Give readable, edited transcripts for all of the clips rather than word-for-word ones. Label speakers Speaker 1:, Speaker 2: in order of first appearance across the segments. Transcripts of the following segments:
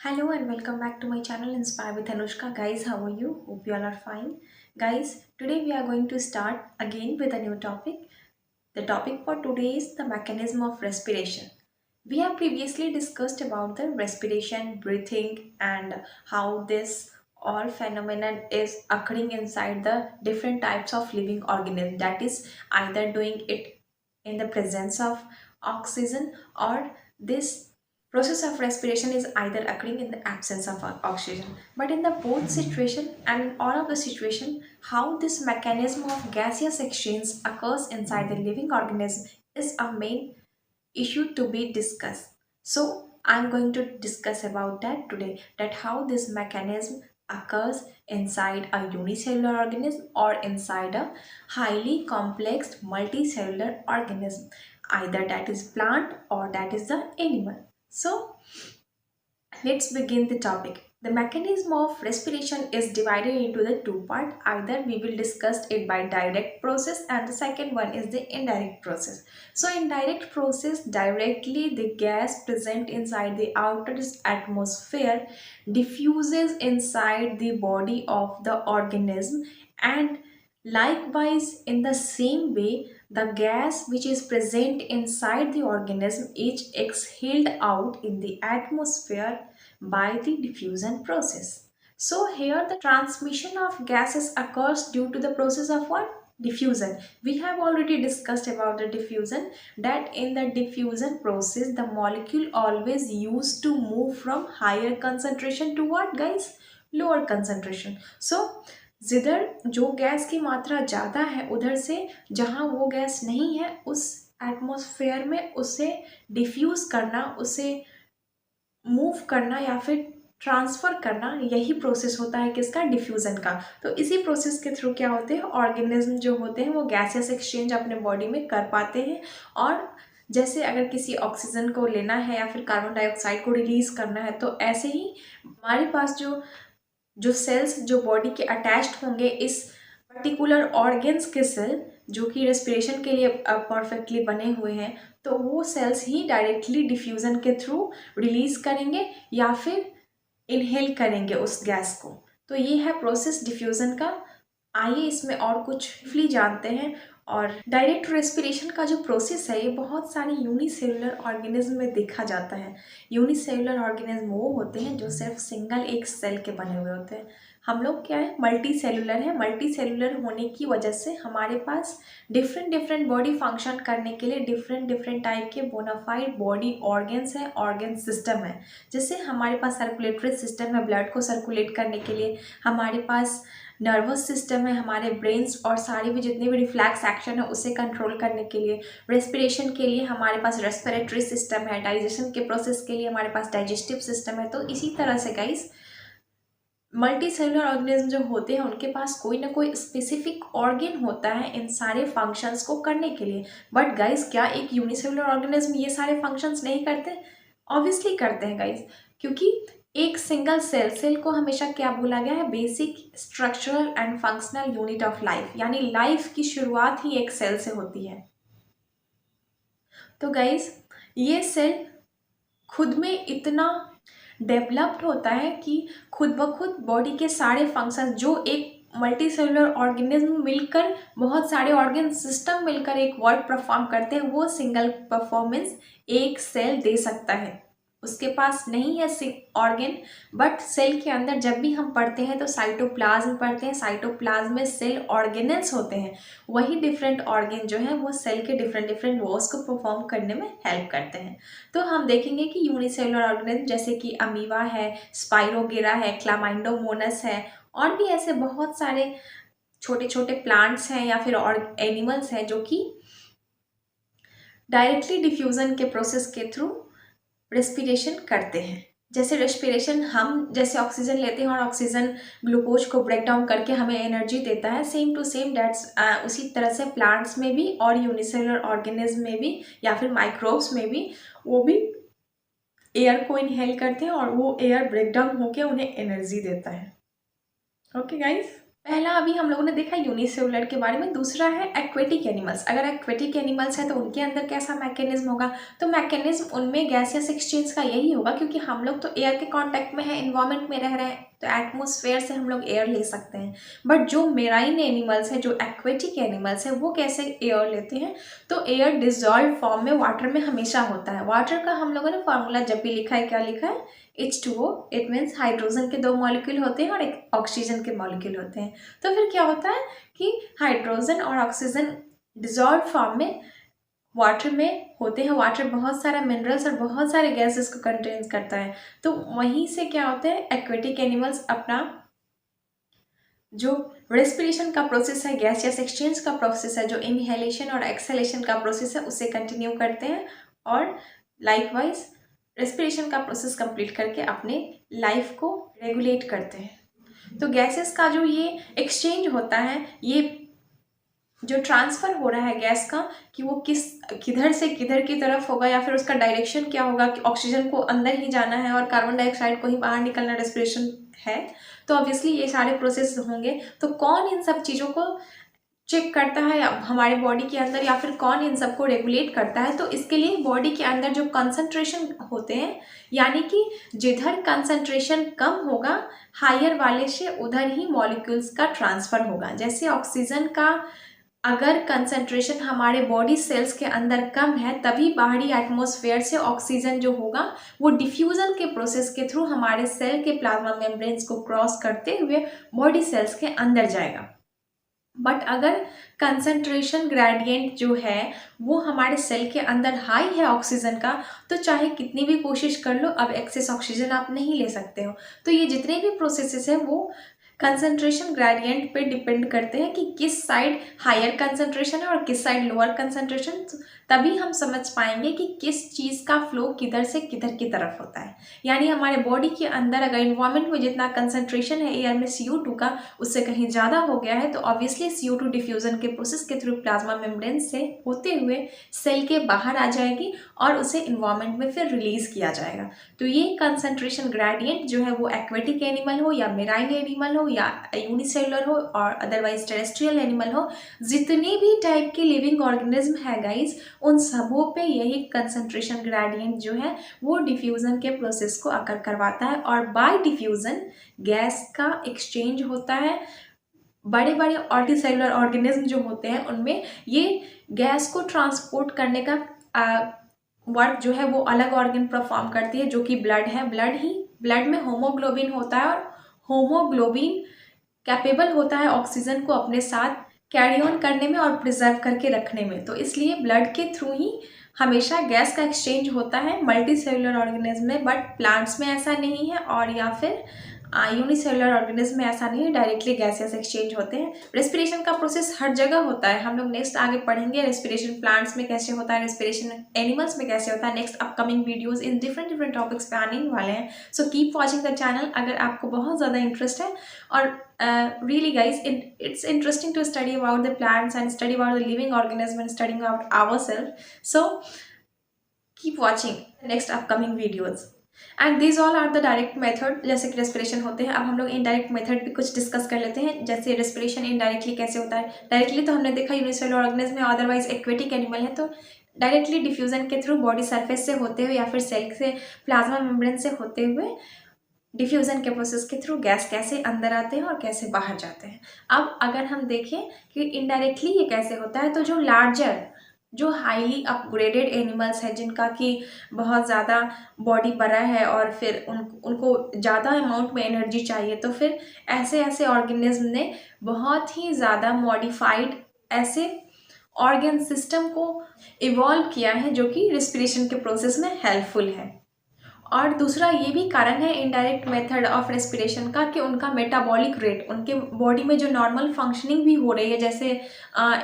Speaker 1: Hello and welcome back to my channel Inspire with Anushka. Guys, how are you? Hope you all are fine. Guys, today we are going to start again with a new topic. The topic for today is the mechanism of respiration. We have previously discussed about the respiration, breathing, and how this all phenomenon is occurring inside the different types of living organism, that is either doing it in the presence of oxygen, or this process of respiration is either occurring in the absence of oxygen. But in the both situation and in all of the situation, how this mechanism of gaseous exchange occurs inside the living organism is a main issue to be discussed. So I'm going to discuss about that today, that how this mechanism occurs inside a unicellular organism or inside a highly complex multicellular organism, either that is plant or that is the animal. So let's begin the topic. The mechanism of respiration is divided into the two parts. Either we will discuss it by direct process, and the second one is the indirect process. So in direct process, directly the gas present inside the outer atmosphere diffuses inside the body of the organism, and likewise in the same way the gas which is present inside the organism is exhaled out in the atmosphere by the diffusion process. So here the transmission of gases occurs due to the process of what? Diffusion. We have already discussed about the diffusion, that in the diffusion process the molecule always used to move from higher concentration to what, guys? Lower concentration. So जिधर जो gas की मात्रा ज़्यादा है उधर से जहाँ वो गैस नहीं है उस एटमॉस्फेयर में उसे डिफ्यूज़ करना, उसे मूव करना या फिर ट्रांसफ़र करना, यही प्रोसेस होता है किसका? डिफ्यूज़न का। तो इसी प्रोसेस के थ्रू क्या होते हैं, ऑर्गेनिज्म जो होते हैं वो गैसेस एक्सचेंज अपने बॉडी में कर पाते हैं। और जैसे अगर किसी ऑक्सीजन को लेना है या फिर कार्बन डाइऑक्साइड को रिलीज़ करना है, तो ऐसे ही हमारे पास जो जो सेल्स जो बॉडी के अटैच्ड होंगे इस पर्टिकुलर ऑर्गन्स के सेल जो कि रेस्पिरेशन के लिए परफेक्टली बने हुए हैं, तो वो सेल्स ही डायरेक्टली डिफ्यूज़न के थ्रू रिलीज़ करेंगे या फिर इनहेल करेंगे उस गैस को। तो ये है प्रोसेस डिफ्यूज़न का। आइए इसमें और कुछ ब्रीफली जानते हैं। और डायरेक्ट रेस्पिरेशन का जो प्रोसेस है ये बहुत सारे यूनिसेलुलर ऑर्गेनिज्म में देखा जाता है। यूनिसेलुलर ऑर्गेनिज्म वो होते हैं जो सिर्फ सिंगल एक सेल के बने हुए होते हैं। हम लोग क्या है, मल्टी सेलुलर है। मल्टी सेलुलर होने की वजह से हमारे पास डिफरेंट डिफरेंट बॉडी फंक्शन करने के लिए डिफरेंट डिफरेंट टाइप के बोनाफाइड बॉडी ऑर्गन्स हैं, ऑर्गन सिस्टम है। जैसे हमारे पास सर्कुलेटरी सिस्टम है ब्लड को सर्कुलेट करने के लिए, हमारे पास नर्वस सिस्टम है, हमारे ब्रेन्स और सारी भी जितनी भी रिफ्लैक्स एक्शन है उसे कंट्रोल करने के लिए, रेस्पिरेशन के लिए हमारे पास रेस्पिरेटरी सिस्टम है, डाइजेशन के प्रोसेस के लिए हमारे पास डाइजेस्टिव सिस्टम है। तो इसी तरह से गाइस मल्टी सेलुलर ऑर्गेनिज्म जो होते हैं उनके पास कोई ना कोई स्पेसिफिक ऑर्गन होता है इन सारे फंक्शंस को करने के लिए। बट गाइस क्या एक यूनिसेलुलर ऑर्गेनिज्म ये सारे फंक्शंस नहीं करते? ऑब्वियसली करते हैं गाइस, क्योंकि एक सिंगल सेल को हमेशा क्या बोला गया है? Basic structural and functional unit of life, यानी लाइफ की शुरुआत ही एक सेल से होती है। तो गाइस ये सेल खुद में इतना डेवलप्ड होता है कि खुद ब खुद बॉडी के सारे फंक्शंस जो एक मल्टी सेलुलर ऑर्गेनिज्म मिलकर, बहुत सारे ऑर्गन सिस्टम मिलकर एक वर्क परफॉर्म करते हैं, वो सिंगल परफॉर्मेंस एक सेल दे सकता है। उसके पास नहीं है ऑर्गन, बट सेल के अंदर जब भी हम पढ़ते हैं तो साइटोप्लाज्म पढ़ते हैं। साइटोप्लाज्म में सेल ऑर्गेनल्स होते हैं, वही डिफरेंट ऑर्गन जो है वो सेल के डिफरेंट डिफरेंट वर्क्स को परफॉर्म करने में हेल्प करते हैं। तो हम देखेंगे कि यूनिसेलुलर ऑर्गेनिज्म जैसे कि अमीबा है, स्पाइरोगेरा है, क्लामाइडोमोनस है, और भी ऐसे बहुत सारे छोटे छोटे प्लांट्स हैं या फिर और एनिमल्स हैं जो कि डायरेक्टली डिफ्यूज़न के प्रोसेस के थ्रू रेस्पिरेशन करते हैं। जैसे रेस्पिरेशन हम जैसे ऑक्सीजन लेते हैं और ऑक्सीजन ग्लूकोज को ब्रेक डाउन करके हमें एनर्जी देता है, सेम टू सेम डेट्स उसी तरह से प्लांट्स में भी और यूनिसेलुलर ऑर्गेनिज्म में भी या फिर माइक्रोब्स में भी वो भी एयर को इनहेल करते हैं और वो एयर ब्रेक डाउन होकर उन्हें एनर्जी देता है। ओके गाइस, पहला अभी हम लोगों ने देखा यूनिसेलुलर के बारे में, दूसरा है एक्वेटिक एनिमल्स। अगर एक्वेटिक एनिमल्स है तो उनके अंदर कैसा मैकेनिज्म होगा, तो मैकेनिज्म उनमें गैसियस एक्सचेंज का यही होगा, क्योंकि हम लोग तो एयर के कांटेक्ट में है, इन्वायरमेंट में रह रहे हैं, तो एटमोसफेयर से हम लोग एयर ले सकते हैं। बट जो मेराइन एनिमल्स है, जो एक्वेटिक एनिमल्स है, वो कैसे एयर लेते हैं, तो एयर डिजॉल्व फॉर्म में वाटर में हमेशा होता है। वाटर का हम लोगों ने फॉर्मूला जब भी लिखा है, क्या लिखा है, H2O। इट मीन्स हाइड्रोजन के 2 मॉलिक्यूल होते हैं और एक ऑक्सीजन के मॉलिक्यूल होते हैं। तो फिर क्या होता है कि हाइड्रोजन और ऑक्सीजन डिजॉल्व फॉर्म में वाटर में होते हैं। वाटर बहुत सारा मिनरल्स और बहुत सारे गैसेस को कंटेन करता है। तो वहीं से क्या होता है, एक्वेटिक एनिमल्स अपना जो रेस्पिरेशन का प्रोसेस है, गैसियस एक्सचेंज का प्रोसेस है, जो इनहेलेशन और एक्सहेलेशन का प्रोसेस है, उसे कंटिन्यू करते हैं और लाइकवाइज रेस्पिरेशन का प्रोसेस कंप्लीट करके अपने लाइफ को रेगुलेट करते हैं। तो गैसेस का जो ये एक्सचेंज होता है, ये जो ट्रांसफ़र हो रहा है गैस का, कि वो किधर से किधर की तरफ होगा, या फिर उसका डायरेक्शन क्या होगा, कि ऑक्सीजन को अंदर ही जाना है और कार्बन डाइऑक्साइड को ही बाहर निकलना रेस्पिरेशन है, तो ऑब्वियसली ये सारे प्रोसेस होंगे। तो कौन इन सब चीज़ों को चेक करता है हमारे बॉडी के अंदर, या फिर कौन इन सबको रेगुलेट करता है, तो इसके लिए बॉडी के अंदर जो कंसंट्रेशन होते हैं, यानी कि जिधर कंसंट्रेशन कम होगा हायर वाले से उधर ही मॉलिक्यूल्स का ट्रांसफ़र होगा। जैसे ऑक्सीजन का अगर कंसंट्रेशन हमारे बॉडी सेल्स के अंदर कम है, तभी बाहरी एटमॉस्फेयर से ऑक्सीजन जो होगा वो डिफ्यूज़न के प्रोसेस के थ्रू हमारे सेल के प्लाज्मा मेम्ब्रेन्स को क्रॉस करते हुए बॉडी सेल्स के अंदर जाएगा। बट अगर कंसंट्रेशन ग्रेडियंट जो है वो हमारे सेल के अंदर हाई है ऑक्सीजन का, तो चाहे कितनी भी कोशिश कर लो, अब एक्सेस ऑक्सीजन आप नहीं ले सकते हो। तो ये जितने भी प्रोसेसेस हैं वो कंसंट्रेशन ग्रेडियंट पे डिपेंड करते हैं कि किस साइड हायर कंसंट्रेशन है और किस साइड लोअर कंसंट्रेशन। तभी हम समझ पाएंगे कि किस चीज़ का फ्लो किधर से किधर की तरफ होता है। यानी हमारे बॉडी के अंदर अगर इन्वायरमेंट में जितना कंसंट्रेशन है एयर में CO2 का, उससे कहीं ज़्यादा हो गया है, तो ऑब्वियसली CO2 डिफ्यूज़न के प्रोसेस के थ्रू प्लाज्मा मेम्ब्रेन से होते हुए सेल के बाहर आ जाएगी और उसे इन्वायरमेंट में फिर रिलीज़ किया जाएगा। तो ये कंसंट्रेशन ग्रेडियंट जो है वो एक्वेटिक एनिमल हो या मेराइन एनिमल हो या यूनिसेलुलर हो और अदरवाइज टेरेस्ट्रियल एनिमल हो, जितने भी टाइप के लिविंग ऑर्गेनिज्म है गाइज, उन सबों पे यही कंसंट्रेशन ग्रेडियंट जो है वो डिफ्यूज़न के प्रोसेस को अकर करवाता है और बाय डिफ्यूज़न गैस का एक्सचेंज होता है। बड़े बड़े मल्टीसेलुलर ऑर्गेनिज्म जो होते हैं उनमें ये गैस को ट्रांसपोर्ट करने का वर्क जो है वो अलग ऑर्गन परफॉर्म करती है, जो कि ब्लड है। ब्लड में होमोग्लोबिन होता है और होमोग्लोबिन कैपेबल होता है ऑक्सीजन को अपने साथ कैरी ऑन करने में और प्रिजर्व करके रखने में। तो इसलिए ब्लड के थ्रू ही हमेशा गैस का एक्सचेंज होता है मल्टी सेलुलर ऑर्गेनिज्म में, बट प्लांट्स में ऐसा नहीं है, और या फिर यूनिसेलुलर ऑर्गेनिज्म में ऐसा नहीं है, डायरेक्टली गैसेस एक्सचेंज होते हैं। रेस्पिरेशन का प्रोसेस हर जगह होता है, हम लोग नेक्स्ट आगे पढ़ेंगे रेस्पिरेशन प्लांट्स में कैसे होता है, रेस्पिरेशन एनिमल्स में कैसे होता है। Next upcoming videos in different topics पे आने वाले हैं। So keep watching the channel अगर आपको बहुत ज़्यादा इंटरेस्ट है। और really guys, it's interesting to study about the plants and study about the living organism and studying about ourselves. So keep watching next upcoming videos. And this all are the direct method, जैसे कि respiration होते हैं। अब हम लोग indirect method भी कुछ discuss कर लेते हैं, जैसे रेस्पिरेशन इनडायरेक्टली कैसे होता है। डायरेक्टली तो हमने देखा यूनिसेलुलर ऑर्गेनिज्म है, अदरवाइज एक्वेटिक एनिमल है, तो डायरेक्टली डिफ्यूजन के थ्रू बॉडी सरफेस से होते हुए या फिर सेल से प्लाज्मा मेम्ब्रेन से होते हुए डिफ्यूज़न के प्रोसेस के थ्रू गैस कैसे अंदर आते हैं और कैसे बाहर जाते हैं। अब अगर हम देखें कि इनडायरेक्टली ये कैसे होता है, तो जो लार्जर, जो हाईली अपग्रेडेड एनिमल्स हैं, जिनका कि बहुत ज़्यादा बॉडी बड़ा है और फिर उनको ज़्यादा अमाउंट में एनर्जी चाहिए, तो फिर ऐसे ऑर्गेनिज्म ने बहुत ही ज़्यादा मॉडिफाइड ऐसे ऑर्गन सिस्टम को इवॉल्व किया है, जो कि रिस्पिरेशन के प्रोसेस में हेल्पफुल है। और दूसरा ये भी कारण है इनडायरेक्ट मेथड ऑफ रेस्पिरेशन का, कि उनका मेटाबॉलिक रेट, उनके बॉडी में जो नॉर्मल फंक्शनिंग भी हो रही है, जैसे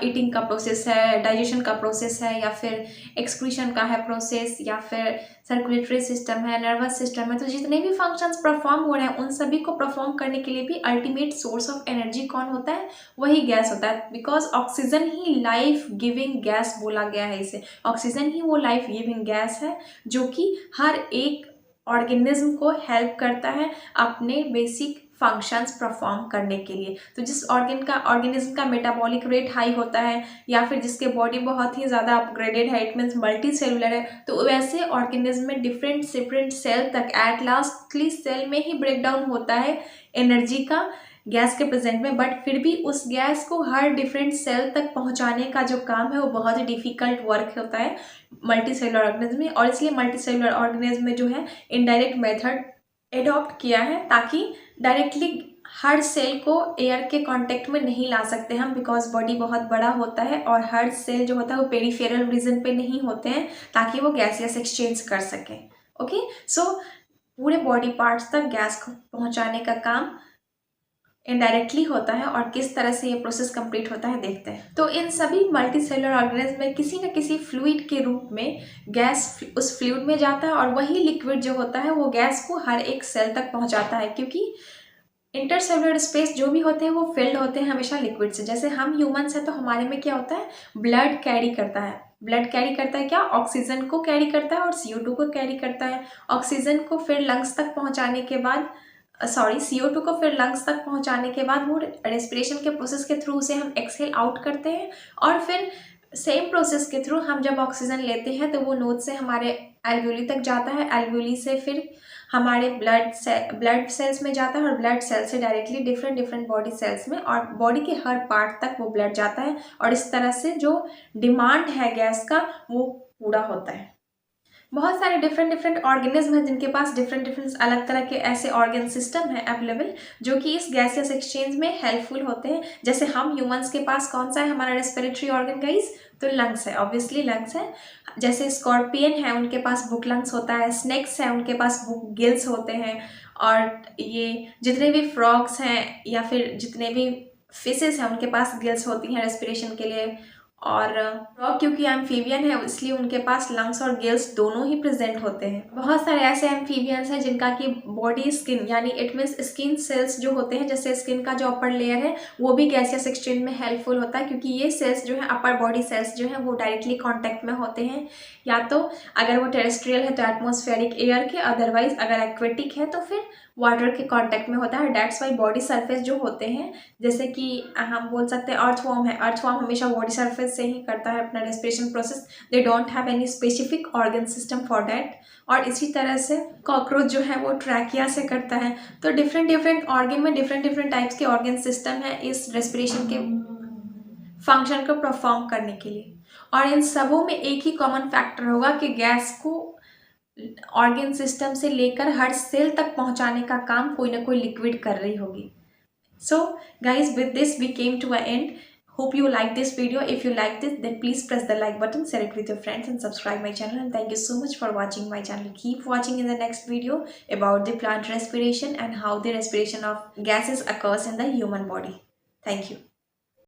Speaker 1: ईटिंग का प्रोसेस है, डाइजेशन का प्रोसेस है, या फिर एक्सक्रीशन का है प्रोसेस, या फिर सर्कुलेटरी सिस्टम है, नर्वस सिस्टम है, तो जितने भी फंक्शंस परफॉर्म हो रहे हैं उन सभी को परफॉर्म करने के लिए भी अल्टीमेट सोर्स ऑफ एनर्जी कौन होता है, वही गैस होता है। Because oxygen he life giving gas बोला गया है इसे। ऑक्सीजन ही वो लाइफ गिविंग गैस है जो कि हर एक ऑर्गेनिज्म को हेल्प करता है अपने बेसिक फंक्शंस परफॉर्म करने के लिए। तो जिस ऑर्गेनिज्म का मेटाबॉलिक रेट हाई होता है या फिर जिसके बॉडी बहुत ही ज़्यादा अपग्रेडेड है, इट मीन्स मल्टी सेलुलर है, तो वैसे ऑर्गेनिज्म में डिफरेंट सेल तक एट लास्टली सेल में ही ब्रेक डाउन होता है एनर्जी का गैस के प्रेजेंट में, बट फिर भी उस गैस को हर डिफरेंट सेल तक पहुंचाने का जो काम है वो बहुत ही डिफिकल्ट वर्क होता है मल्टी सेलुलर ऑर्गेनिज्म में। और इसलिए मल्टी सेलुलर ऑर्गेनिज्म में जो है इनडायरेक्ट मेथड एडॉप्ट किया है ताकि डायरेक्टली हर सेल को एयर के कांटेक्ट में नहीं ला सकते हम, बिकॉज बॉडी बहुत बड़ा होता है और हर सेल जो होता है वो पेरिफेरल रीजन पे नहीं होते हैं ताकि वो गैसियस एक्सचेंज कर सकें। ओके, सो पूरे बॉडी पार्ट्स तक गैस को पहुंचाने का काम इनडायरेक्टली होता है और किस तरह से ये प्रोसेस कंप्लीट होता है देखते हैं। तो इन सभी मल्टी सेलुलर ऑर्गेनिज्म में किसी न किसी फ्लूइड के रूप में गैस उस फ्लूइड में जाता है और वही लिक्विड जो होता है वो गैस को हर एक सेल तक पहुंचाता है, क्योंकि इंटरसेलुलर स्पेस जो भी होते हैं वो फिल्ड होते हैं हमेशा लिक्विड से। जैसे हम ह्यूमंस हैं तो हमारे में क्या होता है, ब्लड कैरी करता है। ब्लड कैरी करता है क्या, ऑक्सीजन को कैरी करता है और CO2 को कैरी करता है। ऑक्सीजन को फिर लंग्स तक पहुंचाने के बाद CO2 को फिर लंग्स तक पहुंचाने के बाद वो रेस्पिरेशन के प्रोसेस के थ्रू उसे हम एक्सहेल आउट करते हैं और फिर सेम प्रोसेस के थ्रू हम जब ऑक्सीजन लेते हैं तो वो नोज से हमारे एल्वुली तक जाता है, एल्वुली से फिर हमारे ब्लड सेल्स में जाता है और ब्लड सेल से डायरेक्टली डिफरेंट बॉडी सेल्स में और बॉडी के हर पार्ट तक वो ब्लड जाता है और इस तरह से जो डिमांड है गैस का वो पूरा होता है। बहुत सारे डिफरेंट ऑर्गेनिज्म हैं जिनके पास डिफरेंट अलग तरह के ऐसे ऑर्गन सिस्टम है अवेलेबल जो कि इस गैसियस एक्सचेंज में हेल्पफुल होते हैं। जैसे हम ह्यूमंस के पास कौन सा है हमारा रेस्पिरेटरी ऑर्गन गाइस, तो लंग्स है, ऑब्वियसली लंग्स है। जैसे स्कॉर्पियन है उनके पास बुक लंग्स होता है, स्नेक्स है उनके पास बुक गिल्स होते हैं, और ये जितने भी फ्रॉग्स हैं या फिर जितने भी फिशेस हैं उनके पास गिल्स होती हैं रेस्पिरेशन के लिए। और फ्रॉग क्योंकि एम्फीबियन है इसलिए उनके पास लंग्स और गिल्स दोनों ही प्रेजेंट होते हैं। बहुत सारे ऐसे एम्फीबियंस हैं जिनका कि बॉडी स्किन यानी इट मीन्स स्किन सेल्स जो होते हैं, जैसे स्किन का जो अपर लेयर है वो भी गैसियस एक्सचेंज में हेल्पफुल होता है, क्योंकि ये सेल्स जो है अपर बॉडी सेल्स जो है वो डायरेक्टली कॉन्टैक्ट में होते हैं, या तो अगर वो टेरेस्ट्रियल है तो एटमॉस्फेरिक एयर के, अदरवाइज अगर एक्वेटिक है तो फिर वाटर के कांटेक्ट में होता है। डेट्स वाई बॉडी सरफेस जो होते हैं, जैसे कि हम बोल सकते हैं अर्थवॉर्म है, अर्थवॉर्म हमेशा बॉडी सरफेस से ही करता है अपना respiration process, they don't have any specific organ system for that. और इसी तरह से कॉकरोच जो है वो ट्रैकिया से करता है। तो डिफरेंट ऑर्गन में डिफरेंट टाइप्स के ऑर्गन सिस्टम है इस रेस्पिरेशन के फंक्शन को परफॉर्म करने के लिए, और इन सबों में एक ही कॉमन फैक्टर होगा कि गैस को ऑर्गन सिस्टम से लेकर हर सेल तक पहुंचाने का काम कोई ना कोई लिक्विड कर रही होगी। So guys, with this we came to a end. Hope you like this video. If you like this, then please press the like button, share it with your friends and subscribe my channel. And thank you so much for watching my channel. Keep watching in the next video about the plant respiration and how the respiration of gases occurs in the human body. Thank you.